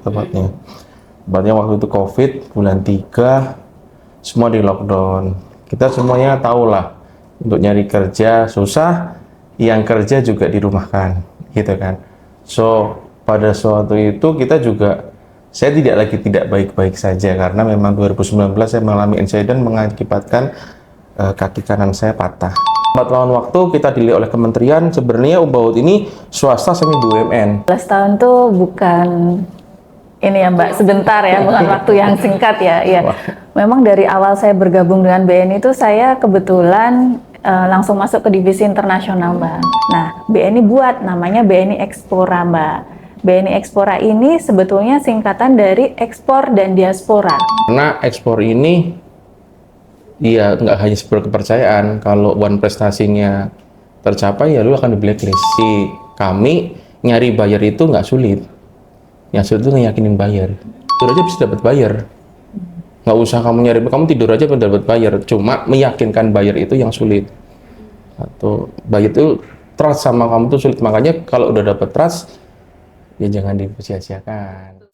tepatnya. Tepatnya waktu itu COVID bulan 3 semua di lockdown. Kita semuanya tahu lah, untuk nyari kerja susah, yang kerja juga dirumahkan, gitu kan. So pada suatu itu kita juga, saya tidak baik-baik saja karena memang 2019 saya mengalami insiden mengakibatkan kaki kanan saya patah. 4 tahun waktu kita dilihat oleh kementerian, sebenarnya Ubahut ini swasta semi BUMN. 11 tahun tuh bukan ini ya Mbak, sebentar ya, bukan waktu yang singkat ya. Iya. Memang dari awal saya bergabung dengan BNI itu saya kebetulan langsung masuk ke divisi internasional Mbak. Nah, BNI buat namanya BNI Expora Mbak. BNI Expora ini sebetulnya singkatan dari ekspor dan diaspora. Karena ekspor ini ya nggak hanya sebuah kepercayaan, kalau one prestasinya tercapai ya lu akan di blacklist. Kami nyari buyer itu nggak sulit. Yang sulit itu ngeyakinin buyer. Tidur aja bisa dapat buyer. Nggak usah kamu nyari, kamu tidur aja bisa dapat buyer. Cuma meyakinkan buyer itu yang sulit. Atau buyer itu trust sama kamu tuh sulit. Makanya kalau udah dapat trust, ya jangan disia-siakan.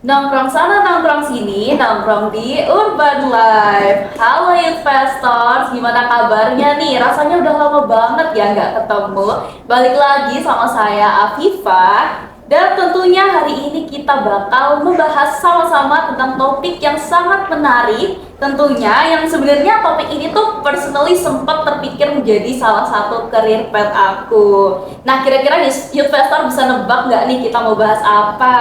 Nongkrong sana, nongkrong sini, nongkrong di Urban Life. Halo investors, gimana kabarnya nih? Rasanya udah lama banget ya nggak ketemu. Balik lagi sama saya Afifah. Dan tentunya hari ini kita bakal membahas sama-sama tentang topik yang sangat menarik. Tentunya yang sebenarnya topik ini tuh personally sempat terpikir menjadi salah satu career path aku. Nah kira-kira investor bisa nebak nggak nih kita mau bahas apa?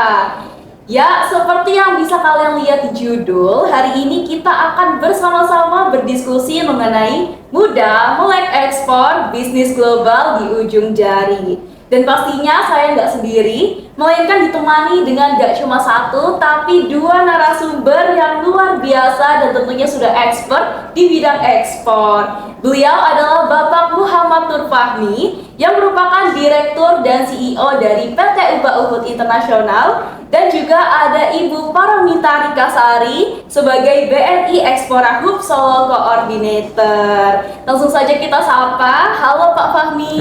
Ya, seperti yang bisa kalian lihat di judul, hari ini kita akan bersama-sama berdiskusi mengenai mudah melek ekspor bisnis global di ujung jari. Dan pastinya saya nggak sendiri, melainkan ditemani dengan gak cuma satu, tapi 2 narasumber yang luar biasa dan tentunya sudah expert di bidang ekspor. Beliau adalah Bapak Muhammad Nur Fahmi, yang merupakan Direktur dan CEO dari PT Ubahut Internasional, dan juga ada Ibu Paramita Rikasari sebagai BNI Expora Hub Solo Coordinator. Langsung saja kita sapa. Halo Pak Fahmi.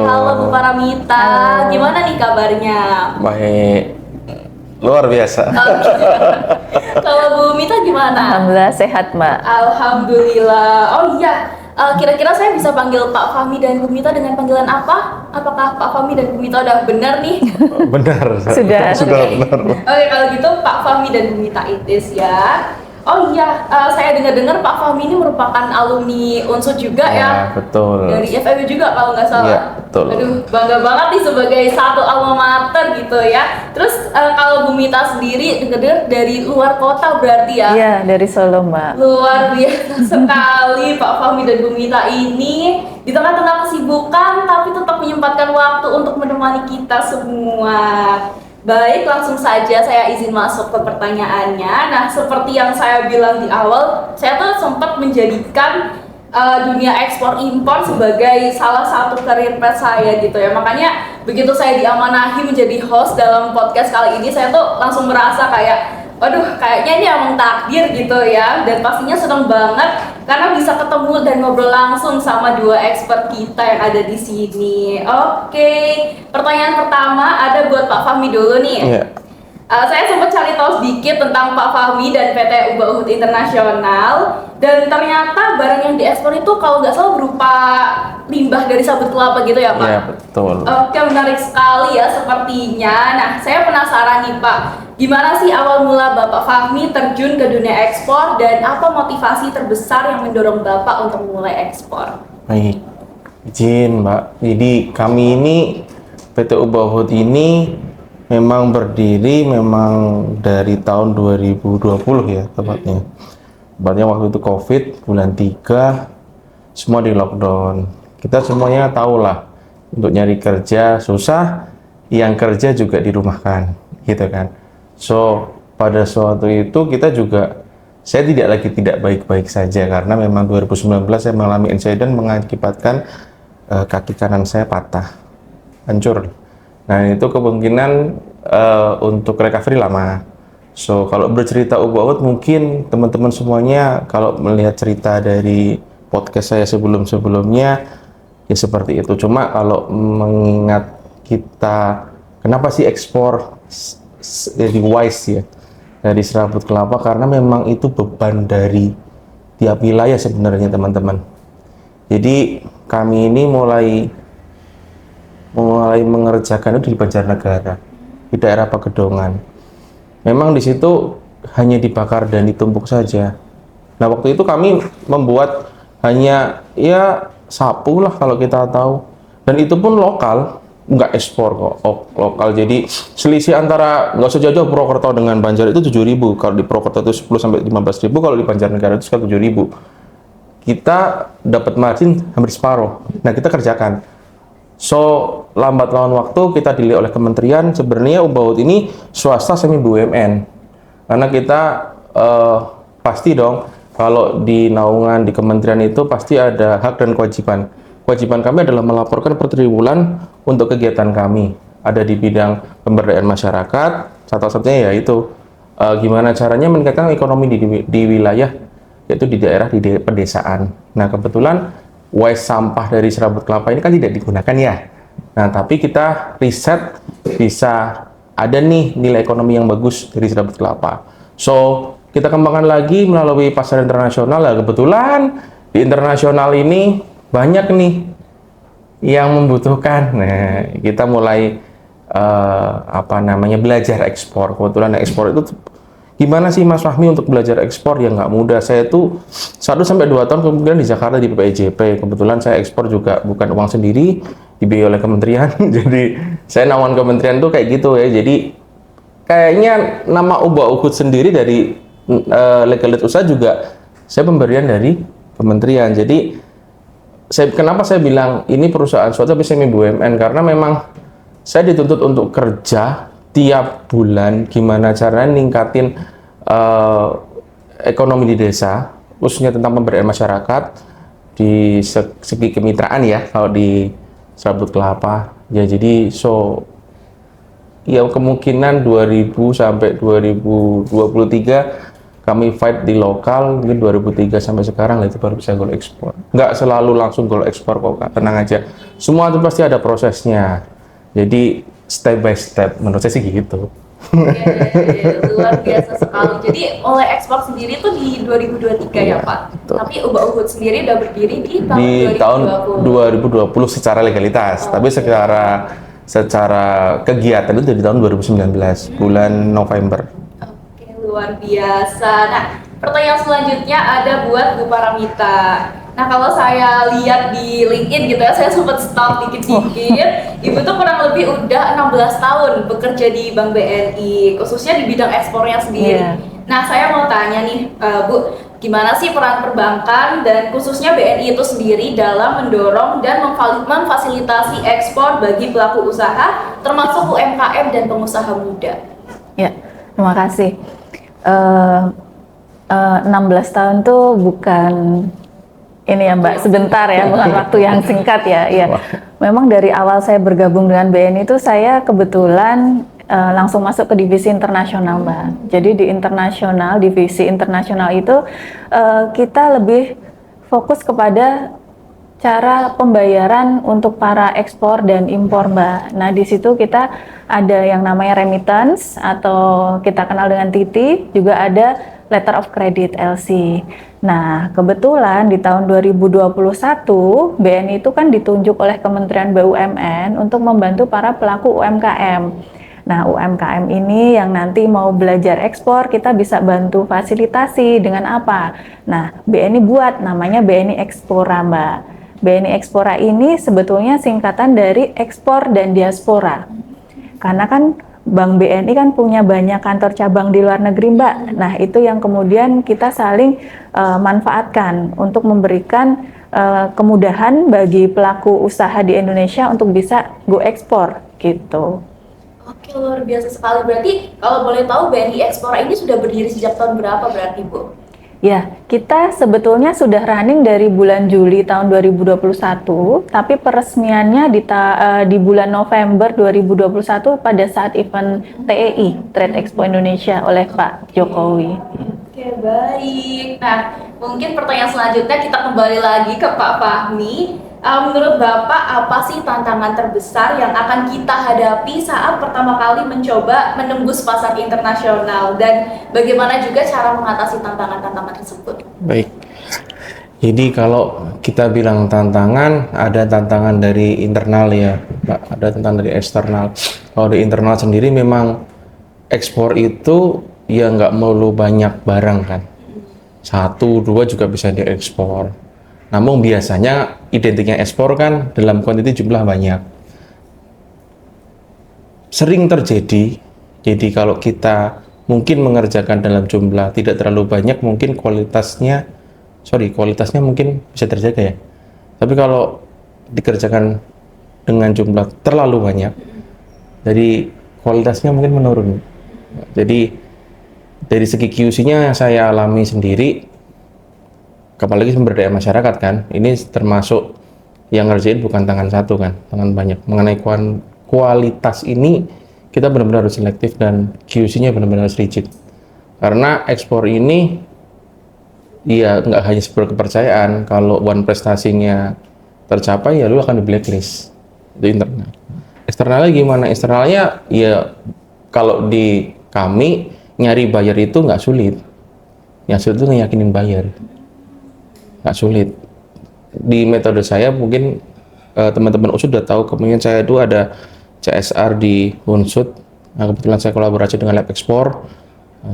Halo Bu Paramita. Halo. Gimana nih kabarnya? Baik, luar biasa. Kalau Bu Mita gimana? Alhamdulillah sehat Mbak. Alhamdulillah. Oh iya, kira-kira saya bisa panggil Pak Fahmi dan Bu Mita dengan panggilan apa? Apakah Pak Fahmi dan Bu Mita udah benar nih? Benar. Sudah. Benar. Oke, kalau gitu Pak Fahmi dan Bu Mita Itis ya. Oh iya, saya dengar-dengar Pak Fahmi ini merupakan alumni UNSUD juga ya. Betul. Dari FEB juga kalau nggak salah. Iya, betul. Aduh, bangga banget nih sebagai satu alma mater gitu ya. Terus kalau Bu Mita sendiri dengar-dengar dari luar kota berarti ya? Iya, dari Solo Mbak. Luar biasa sekali Pak Fahmi dan Bu Mita ini di tengah-tengah kesibukan tapi tetap menyempatkan waktu untuk menemani kita semua. Baik, langsung saja saya izin masuk ke pertanyaannya. Nah, seperti yang saya bilang di awal, saya tuh sempat menjadikan dunia ekspor impor sebagai salah satu career path saya gitu ya. Makanya begitu saya diamanahi menjadi host dalam podcast kali ini, saya tuh langsung merasa kayak waduh, kayaknya ini emang takdir gitu ya. Dan pastinya seneng banget karena bisa ketemu dan ngobrol langsung sama 2 expert kita yang ada di sini. Oke, pertanyaan pertama ada buat Pak Fahmi dulu nih. Iya. Saya sempat cari tahu sedikit tentang Pak Fahmi dan PT Ubahut Internasional. Dan ternyata barang yang diekspor itu kalau nggak salah berupa limbah dari sabut kelapa gitu ya Pak? Iya, betul. Oke, menarik sekali ya sepertinya. Nah, saya penasaran nih Pak, gimana sih awal mula Bapak Fahmi terjun ke dunia ekspor dan apa motivasi terbesar yang mendorong Bapak untuk mulai ekspor? Baik, izin Mbak. Jadi kami ini, PT Ubahut ini memang berdiri dari tahun 2020 ya tepatnya. Tepatnya waktu itu COVID bulan 3 semua di lockdown. Kita semuanya tahu lah, untuk nyari kerja susah, yang kerja juga dirumahkan, gitu kan. So pada suatu itu kita juga, saya tidak baik-baik saja karena memang 2019 saya mengalami insiden mengakibatkan kaki kanan saya patah, hancur. Nah itu kemungkinan untuk recovery lama. So kalau bercerita Ubahut, mungkin teman-teman semuanya kalau melihat cerita dari podcast saya sebelumnya ya seperti itu. Cuma kalau mengingat kita kenapa sih ekspor dari Wise ya, dari serabut kelapa, karena memang itu beban dari tiap wilayah sebenarnya teman-teman. Jadi kami ini mulai mengerjakan itu di Banjarnegara, di daerah Pegadongan. Memang di situ hanya dibakar dan ditumpuk saja. Nah waktu itu kami membuat hanya ya sapu lah kalau kita tahu, dan itu pun lokal, nggak ekspor kok, lokal. Jadi selisih antara, nggak usah jauh-jauh, Purwokerto dengan Banjar itu 7.000. Kalau di Purwokerto itu 10 sampai 15.000, kalau di Banjarnegara itu sekitar 7.000. Kita dapat margin hampir separuh. Nah kita kerjakan. So lambat laun waktu kita dilihat oleh kementerian, sebenarnya Ubaut ini swasta semi BUMN, karena kita pasti dong kalau di naungan di kementerian itu pasti ada hak dan kewajiban. Kewajiban kami adalah melaporkan per triwulan untuk kegiatan kami. Ada di bidang pemberdayaan masyarakat, satu-satunya yaitu gimana caranya meningkatkan ekonomi di wilayah, yaitu di daerah, di pedesaan. Nah kebetulan waste sampah dari serabut kelapa ini kan tidak digunakan ya. Nah tapi kita riset bisa ada nih nilai ekonomi yang bagus dari serabut kelapa. So kita kembangkan lagi melalui pasar internasional. Nah, kebetulan di internasional ini banyak nih yang membutuhkan. Nah, kita mulai belajar ekspor. Kebetulan ekspor itu gimana sih Mas Fahmi untuk belajar ekspor? Ya nggak mudah. Saya tuh 1-2 tahun kemudian di Jakarta di PPIJP. Kebetulan saya ekspor juga bukan uang sendiri, dibiayai oleh kementerian. Jadi saya nawan kementerian tuh kayak gitu ya. Jadi kayaknya nama Ubah sendiri dari legalitas usaha juga saya pemberian dari kementerian. Jadi kenapa saya bilang ini perusahaan suatu tapi semi BUMN, karena memang saya dituntut untuk kerja tiap bulan gimana caranya ningkatin ekonomi di desa, khususnya tentang pemberdayaan masyarakat di segi kemitraan ya kalau di serabut kelapa ya. Jadi ya kemungkinan 2000 sampai 2023 kami fight di lokal, mungkin 2003 sampai sekarang lah itu baru bisa go ekspor. Nggak selalu langsung go ekspor kok Kak, tenang aja. Semua itu pasti ada prosesnya. Jadi step by step, menurut saya sih gitu. Luar biasa sekali. Jadi oleh ekspor sendiri itu di 2023 ya Pak? Betul. Tapi Ubah Uhud sendiri udah berdiri di tahun 2020 secara legalitas, tapi secara kegiatan itu dari tahun 2019, bulan November. Oke, luar biasa. Nah, pertanyaan selanjutnya ada buat Bu Paramita. Nah, kalau saya lihat di LinkedIn gitu ya, saya sempat stalk dikit-dikit. Ibu tuh kurang lebih udah 16 tahun bekerja di Bank BNI, khususnya di bidang ekspornya sendiri. Yeah. Nah, saya mau tanya nih, Bu, gimana sih peran perbankan dan khususnya BNI itu sendiri dalam mendorong dan memfasilitasi ekspor bagi pelaku usaha, termasuk UMKM dan pengusaha muda? Ya, terima kasih. 16 tahun tuh bukan ini ya Mbak, sebentar ya, bukan waktu yang singkat ya. Ya, memang dari awal saya bergabung dengan BNI itu saya kebetulan langsung masuk ke divisi internasional Mbak. Jadi di internasional, divisi internasional itu kita lebih fokus kepada cara pembayaran untuk para ekspor dan impor Mbak. Nah di situ kita ada yang namanya remittance atau kita kenal dengan TT, juga ada letter of credit LC. Nah kebetulan di tahun 2021 BNI itu kan ditunjuk oleh Kementerian BUMN untuk membantu para pelaku UMKM. Nah UMKM ini yang nanti mau belajar ekspor kita bisa bantu fasilitasi dengan apa? Nah BNI buat namanya BNI Ekspora Mbak. BNI Ekspora ini sebetulnya singkatan dari ekspor dan diaspora. Karena kan Bank BNI kan punya banyak kantor cabang di luar negeri Mbak. Nah itu yang kemudian kita saling manfaatkan untuk memberikan kemudahan bagi pelaku usaha di Indonesia untuk bisa go ekspor gitu. Oke, luar biasa sekali. Berarti kalau boleh tahu BNI Ekspora ini sudah berdiri sejak tahun berapa berarti Bu? Ya, kita sebetulnya sudah running dari bulan Juli tahun 2021, tapi peresmiannya di bulan November 2021 pada saat event TEI, Trade Expo Indonesia oleh Pak Jokowi. Oke, Oke, baik. Nah, mungkin pertanyaan selanjutnya kita kembali lagi ke Pak Fahmi. Menurut Bapak, apa sih tantangan terbesar yang akan kita hadapi saat pertama kali mencoba menembus pasar internasional? Dan bagaimana juga cara mengatasi tantangan-tantangan tersebut? Baik. Jadi kalau kita bilang tantangan, ada tantangan dari internal ya, Mbak, ada tantangan dari eksternal. Kalau di internal sendiri memang ekspor itu ya nggak melulu banyak barang kan. Satu, dua juga bisa diekspor. Namun biasanya identiknya ekspor kan dalam kuantiti jumlah banyak. Sering terjadi, jadi kalau kita mungkin mengerjakan dalam jumlah tidak terlalu banyak, mungkin kualitasnya mungkin bisa terjaga ya. Tapi kalau dikerjakan dengan jumlah terlalu banyak, jadi kualitasnya mungkin menurun. Jadi dari segi QC-nya yang saya alami sendiri, apalagi sumber daya masyarakat kan, ini termasuk yang ngerjain bukan tangan satu kan, tangan banyak. Mengenai kualitas ini kita benar-benar harus selektif dan QC-nya benar-benar harus rigid. Karena ekspor ini ya nggak hanya sebuah kepercayaan, kalau one prestasinya tercapai ya lu akan di blacklist. Itu internal. Eksternalnya gimana? Eksternalnya ya kalau di kami nyari buyer itu nggak sulit. Yang sulit itu ngeyakinin buyer. Nggak sulit. Di metode saya mungkin teman-teman UNSUD udah tahu, kemudian saya itu ada CSR di UNSUD. Nah, kebetulan saya kolaborasi dengan Lab Ekspor.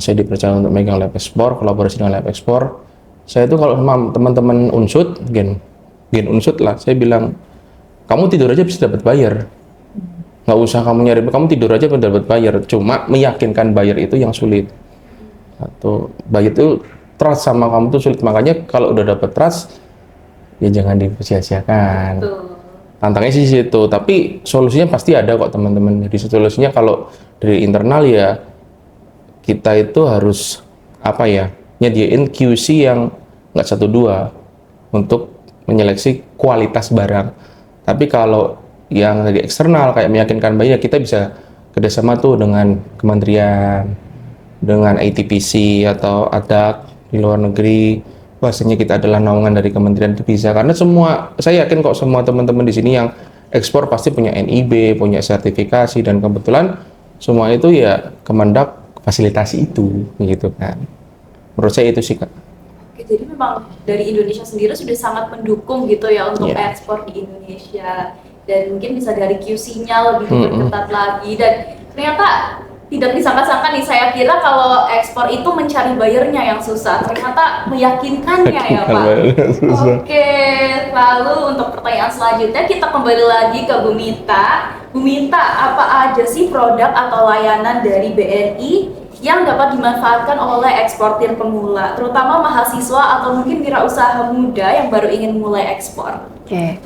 Saya dipercaya untuk megang Lab Ekspor, kolaborasi dengan Lab Ekspor. Saya itu kalau sama teman-teman UNSUD, gen UNSUD lah, saya bilang, kamu tidur aja bisa dapat buyer. Nggak usah kamu nyari, kamu tidur aja bisa dapat buyer. Cuma meyakinkan buyer itu yang sulit. Atau buyer itu trust sama kamu tuh sulit. Makanya kalau udah dapat trust, ya jangan disia-siakan. Tantangannya sih situ, tapi solusinya pasti ada kok teman-teman. Jadi solusinya kalau dari internal ya kita itu harus nyediain QC yang nggak 1-2 untuk menyeleksi kualitas barang. Tapi kalau yang dari eksternal kayak meyakinkan buyer, kita bisa kerjasama tuh dengan kementerian, dengan ITPC atau ADAK di luar negeri. Bahasanya kita adalah naungan dari kementerian, itu bisa. Karena saya yakin kok semua teman-teman di sini yang ekspor pasti punya NIB, punya sertifikasi, dan kebetulan semua itu ya Kemendak fasilitasi itu, gitu kan. Menurut saya itu sih, Kak. Oke, jadi memang dari Indonesia sendiri sudah sangat mendukung gitu ya untuk ekspor di Indonesia. Dan mungkin bisa dari QC-nya lebih diperketat lagi. Dan ternyata tidak disangka-sangka nih, saya kira kalau ekspor itu mencari bayarnya yang susah. Ternyata meyakinkannya ya Pak. Oke, lalu untuk pertanyaan selanjutnya kita kembali lagi ke Bu Mita. Bu Mita, apa aja sih produk atau layanan dari BNI yang dapat dimanfaatkan oleh eksportir pemula, terutama mahasiswa atau mungkin wirausaha muda yang baru ingin mulai ekspor? Oke.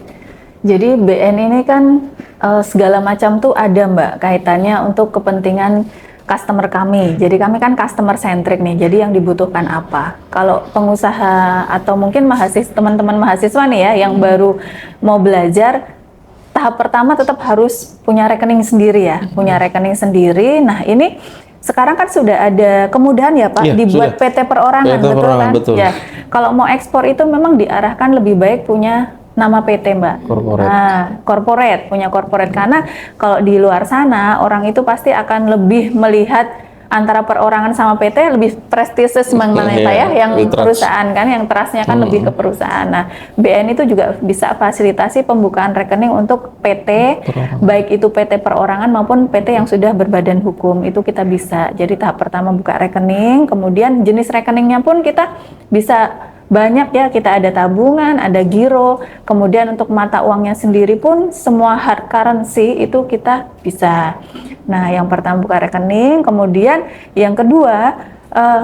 Jadi BN ini kan segala macam tuh ada Mbak kaitannya untuk kepentingan customer kami. Jadi kami kan customer centric nih. Jadi yang dibutuhkan apa? Kalau pengusaha atau mungkin teman-teman mahasiswa nih ya yang baru mau belajar, tahap pertama tetap harus punya rekening sendiri ya, punya rekening sendiri. Nah ini sekarang kan sudah ada kemudahan ya Pak, dibuat PT perorangan, betul kan? Betul. Ya. Kalau mau ekspor itu memang diarahkan lebih baik punya nama PT Mbak. Punya corporate, karena kalau di luar sana orang itu pasti akan lebih melihat antara perorangan sama PT lebih prestisius mengenai yang perusahaan kan, yang trustnya kan lebih ke perusahaan. Nah, BN itu juga bisa fasilitasi pembukaan rekening untuk PT, baik itu PT perorangan maupun PT yang sudah berbadan hukum, itu kita bisa. Jadi tahap pertama buka rekening, kemudian jenis rekeningnya pun kita bisa banyak ya, kita ada tabungan, ada giro, kemudian untuk mata uangnya sendiri pun semua hard currency itu kita bisa. Nah, yang pertama buka rekening, kemudian yang kedua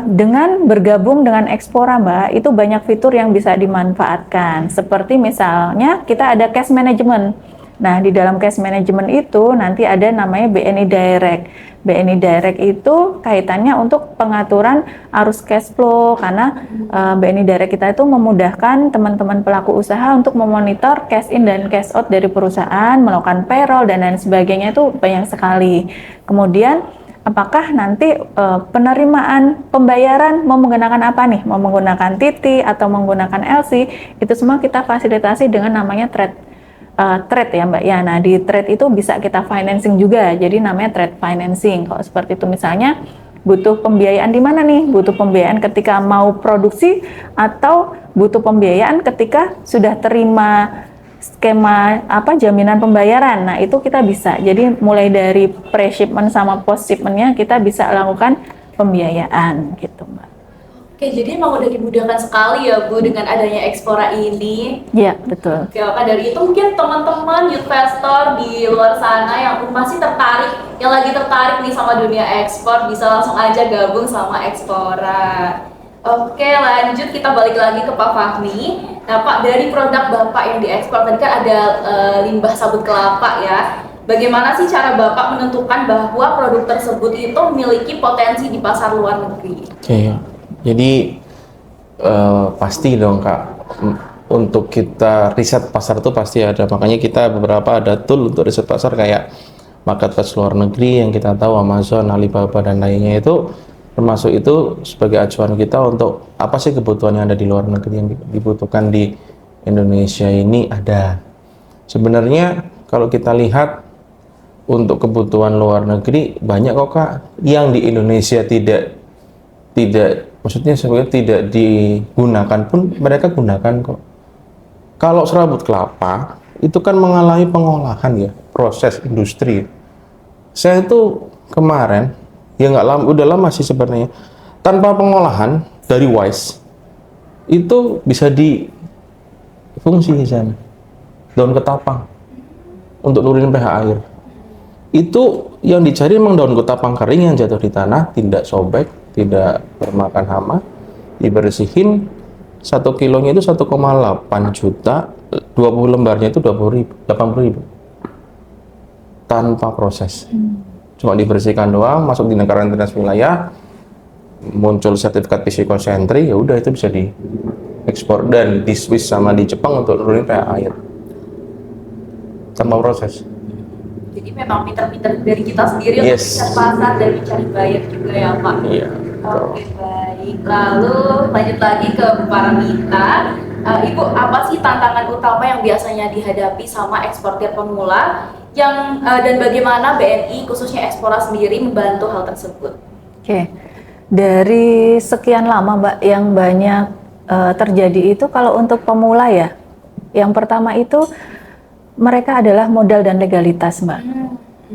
dengan bergabung dengan Ekspora Mbak, itu banyak fitur yang bisa dimanfaatkan. Seperti misalnya kita ada cash management. Nah, di dalam cash management itu nanti ada namanya BNI Direct. BNI Direct itu kaitannya untuk pengaturan arus cash flow, karena BNI Direct kita itu memudahkan teman-teman pelaku usaha untuk memonitor cash in dan cash out dari perusahaan, melakukan payroll dan lain sebagainya, itu banyak sekali. Kemudian apakah nanti penerimaan pembayaran mau menggunakan apa nih? Mau menggunakan TT atau menggunakan LC, itu semua kita fasilitasi dengan namanya trade ya Mbak. Ya, nah di trade itu bisa kita financing juga, jadi namanya trade financing. Kalau seperti itu misalnya butuh pembiayaan di mana nih? Butuh pembiayaan ketika mau produksi atau butuh pembiayaan ketika sudah terima skema jaminan pembayaran. Nah, itu kita bisa. Jadi mulai dari pre-shipment sama post-shipment-nya kita bisa lakukan pembiayaan gitu, Mbak. Oke, jadi emang udah dimudahkan sekali ya Bu dengan adanya Expora ini. Iya, betul. Oke, maka dari itu mungkin teman-teman investor di luar sana yang masih tertarik, yang lagi tertarik nih sama dunia ekspor, bisa langsung aja gabung sama Expora. Oke, lanjut kita balik lagi ke Pak Fahmi. Nah Pak, dari produk Bapak yang diekspor tadi kan ada limbah sabut kelapa ya. Bagaimana sih cara Bapak menentukan bahwa produk tersebut itu memiliki potensi di pasar luar negeri? Oke, jadi pasti dong Kak, untuk kita riset pasar itu pasti ada. Makanya kita beberapa ada tool untuk riset pasar kayak marketplace luar negeri yang kita tahu Amazon, Alibaba dan lainnya, itu termasuk itu sebagai acuan kita untuk apa sih kebutuhan yang ada di luar negeri yang dibutuhkan di Indonesia ini ada. Sebenarnya kalau kita lihat untuk kebutuhan luar negeri banyak kok Kak, yang di Indonesia tidak maksudnya sebenarnya tidak digunakan pun mereka gunakan kok. Kalau serabut kelapa itu kan mengalami pengolahan ya, proses industri. Saya itu kemarin ya nggak lama, udah lama sih sebenarnya, tanpa pengolahan dari Wise itu bisa difungsi di sana daun ketapang untuk nurunin pH air. Itu yang dicari memang daun ketapang kering yang jatuh di tanah, tidak sobek, tidak termakan hama, dibersihin. 1 kilonya itu 1,8 juta, 20 lembarnya itu 80.000 tanpa proses. Cuma dibersihkan doang, masuk di negara internasional wilayah, muncul sertifikat psikosentri, ya udah itu bisa diekspor dan di Swiss sama di Jepang untuk nurunin pH air tanpa proses. Jadi memang pinter-pinter dari kita sendiri untuk mencari pasar dan mencari buyer juga ya Pak. Iya. Oke, baik. Lalu lanjut lagi ke Bu Paramita. Ibu, apa sih tantangan utama yang biasanya dihadapi sama eksportir pemula dan bagaimana BNI khususnya Expora sendiri membantu hal tersebut? Oke, dari sekian lama Mbak yang banyak terjadi itu kalau untuk pemula ya, yang pertama itu mereka adalah modal dan legalitas Mbak.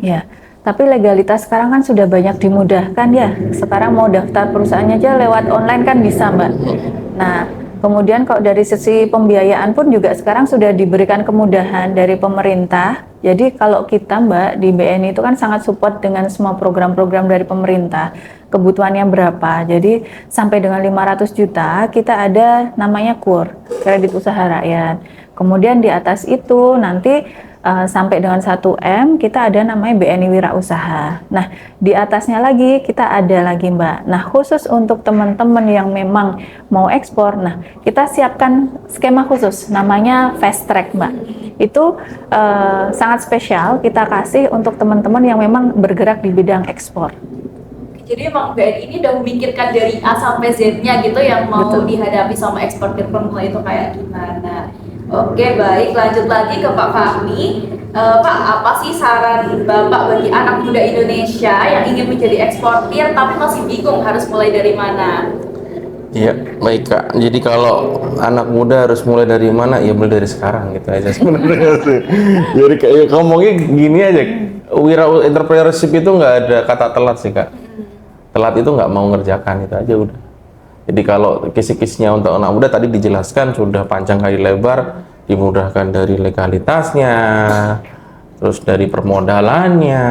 Ya, tapi legalitas sekarang kan sudah banyak dimudahkan ya. Sekarang mau daftar perusahaannya aja lewat online kan bisa Mbak. Nah, kemudian kalau dari sisi pembiayaan pun juga sekarang sudah diberikan kemudahan dari pemerintah. Jadi kalau kita Mbak di BNI itu kan sangat support dengan semua program-program dari pemerintah. Kebutuhannya berapa? Jadi sampai dengan 500 juta kita ada namanya KUR, kredit usaha rakyat. Kemudian di atas itu nanti sampai dengan 1M kita ada namanya BNI Wirausaha. Nah, di atasnya lagi kita ada lagi Mbak. Nah, khusus untuk teman-teman yang memang mau ekspor, nah kita siapkan skema khusus namanya Fast Track Mbak. Itu sangat spesial kita kasih untuk teman-teman yang memang bergerak di bidang ekspor. Jadi emang BNI ini udah memikirkan dari A sampai Z-nya gitu yang mau dihadapi sama eksportir pemula itu kayak gimana. Oke, baik, lanjut lagi ke Pak Fahmi. Pak, apa sih saran Bapak bagi anak muda Indonesia yang ingin menjadi eksportir tapi masih bingung harus mulai dari mana? Iya, baik Kak. Jadi kalau anak muda harus mulai dari mana? Ya mulai dari sekarang gitu aja sebenarnya sih. Jadi kayak ngomongnya gini aja. Entrepreneurship itu nggak ada kata telat sih Kak. Telat itu nggak mau ngerjakan, itu aja udah. Jadi kalau kisi-kisinya untuk anak muda tadi dijelaskan sudah panjang kali lebar, dimudahkan dari legalitasnya, terus dari permodalannya,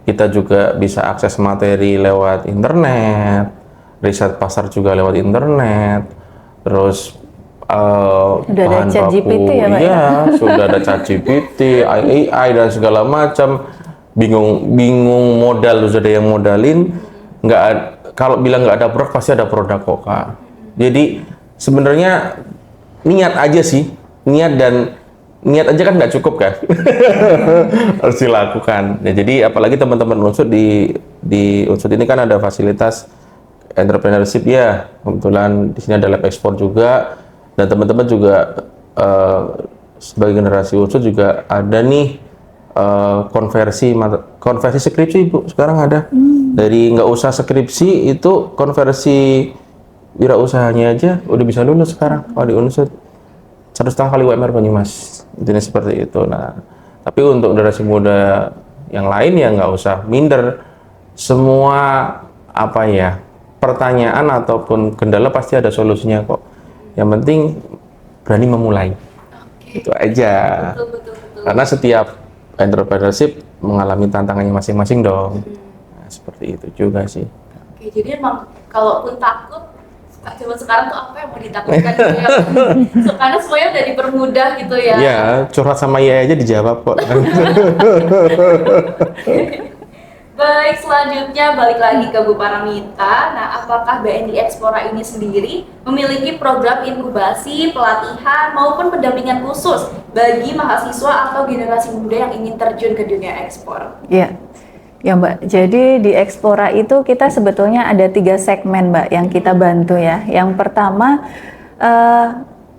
kita juga bisa akses materi lewat internet, riset pasar juga lewat internet, terus sudah ada ChatGPT ya Pak? Iya, sudah ada ChatGPT, AI dan segala macam. Bingung modal, sudah ada yang modalin, kalau bilang nggak ada produk pasti ada produk kok Kak. Jadi sebenarnya niat aja sih, niat dan niat aja kan nggak cukup kan, harus dilakukan. Ya, jadi apalagi teman-teman unsur di unsur ini kan ada fasilitas entrepreneurship ya, kebetulan di sini ada lab ekspor juga, dan teman-teman juga sebagai generasi unsur juga ada nih konversi skripsi Bu, sekarang ada dari nggak usah skripsi itu konversi wirausahanya aja udah bisa lulus sekarang kalau di unsur 1,5 kali UMR Banyumas, intinya seperti itu. Nah, tapi untuk generasi muda yang lain ya nggak usah minder, semua pertanyaan ataupun kendala pasti ada solusinya kok. Yang penting berani memulai. Itu aja. Betul. Karena setiap entrepreneurship mengalami tantangannya masing-masing dong. Nah, seperti itu juga sih. Oke, jadi emang kalaupun takut, zaman sekarang tuh apa yang mau ditakutkan gitu ya? Karena semuanya udah dipermudah gitu ya. Iya, curhat sama Iya aja dijawab kok. Baik, selanjutnya balik lagi ke Bu Paramita. Nah, apakah BNI Ekspora ini sendiri memiliki program inkubasi, pelatihan, maupun pendampingan khusus bagi mahasiswa atau generasi muda yang ingin terjun ke dunia ekspor? Iya. Ya Mbak, jadi di Ekspora itu kita sebetulnya ada 3 segmen Mbak yang kita bantu ya. Yang pertama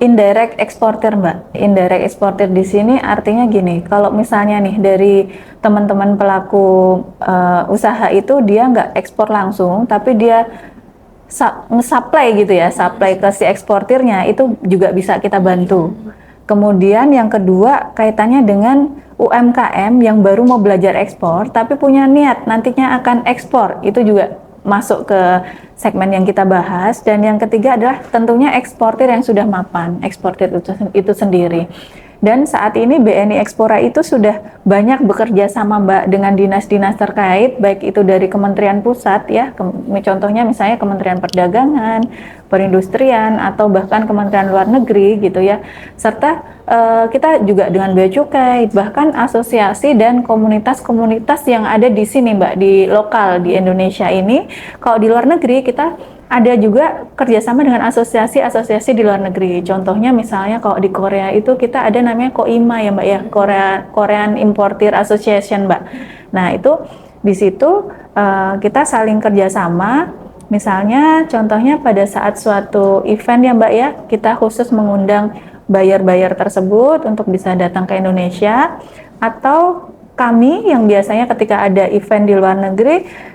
indirect eksportir Mbak. Indirect eksportir di sini artinya gini, kalau misalnya nih dari teman-teman pelaku usaha itu dia nggak ekspor langsung, tapi dia nge-supply gitu ya, supply ke si eksportirnya, itu juga bisa kita bantu. Kemudian yang kedua kaitannya dengan UMKM yang baru mau belajar ekspor tapi punya niat nantinya akan ekspor, itu juga masuk ke segmen yang kita bahas. Dan yang ketiga adalah tentunya eksportir yang sudah mapan, eksportir itu sendiri. Dan saat ini BNI Ekspora itu sudah banyak bekerja sama Mbak dengan dinas-dinas terkait, baik itu dari Kementerian Pusat ya, contohnya misalnya Kementerian Perdagangan, Perindustrian, atau bahkan Kementerian Luar Negeri gitu ya. Serta kita juga dengan Bea Cukai, bahkan asosiasi dan komunitas-komunitas yang ada di sini Mbak, di lokal di Indonesia ini. Kalau di luar negeri kita ada juga kerjasama dengan asosiasi-asosiasi di luar negeri. Contohnya misalnya kalau di Korea itu kita ada namanya KOIMA ya Mbak ya, Korean Importer Association Mbak. Nah itu di situ kita saling kerjasama. Misalnya contohnya pada saat suatu event ya Mbak ya, kita khusus mengundang buyer-buyer tersebut untuk bisa datang ke Indonesia. Atau kami yang biasanya ketika ada event di luar negeri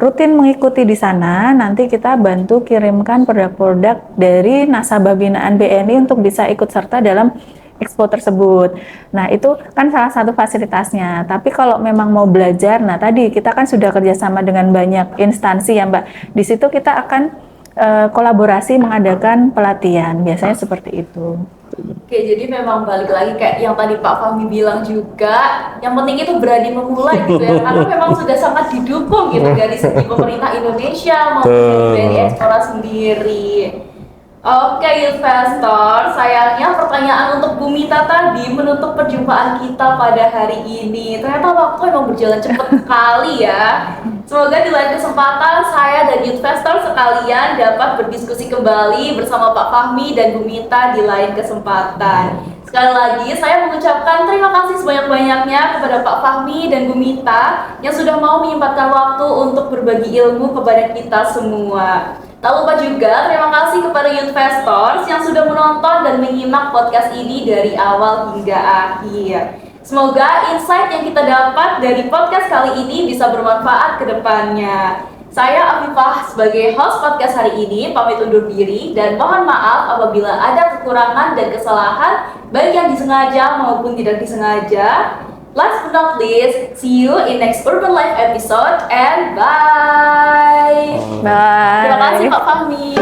rutin mengikuti di sana, nanti kita bantu kirimkan produk-produk dari nasabah binaan BNI untuk bisa ikut serta dalam expo tersebut. Nah itu kan salah satu fasilitasnya. Tapi kalau memang mau belajar, nah tadi kita kan sudah kerjasama dengan banyak instansi ya Mbak. Di situ kita akan kolaborasi mengadakan pelatihan, biasanya seperti itu. Oke, jadi memang balik lagi kayak yang tadi Pak Fahmi bilang juga, yang penting itu berani memulai gitu ya, karena memang sudah sangat didukung gitu dari segi pemerintah Indonesia maupun dari Ekspora sendiri. Oke, investor, sayangnya pertanyaan untuk Bu Mita tadi menutup perjumpaan kita pada hari ini. Ternyata waktu memang berjalan cepat sekali ya. Semoga di lain kesempatan saya dan investor sekalian dapat berdiskusi kembali bersama Pak Fahmi dan Bu Mita di lain kesempatan. Sekali lagi saya mengucapkan terima kasih sebanyak-banyaknya kepada Pak Fahmi dan Bu Mita yang sudah mau menyempatkan waktu untuk berbagi ilmu kepada kita semua. Tak lupa juga terima kasih kepada Youthfestors yang sudah menonton dan menyimak podcast ini dari awal hingga akhir. Semoga insight yang kita dapat dari podcast kali ini bisa bermanfaat ke depannya. Saya Afifah sebagai host podcast hari ini pamit undur diri dan mohon maaf apabila ada kekurangan dan kesalahan baik yang disengaja maupun tidak disengaja. Last but not least, see you in next Urban Life episode and bye. Bye. Terima kasih Pak Fahmi.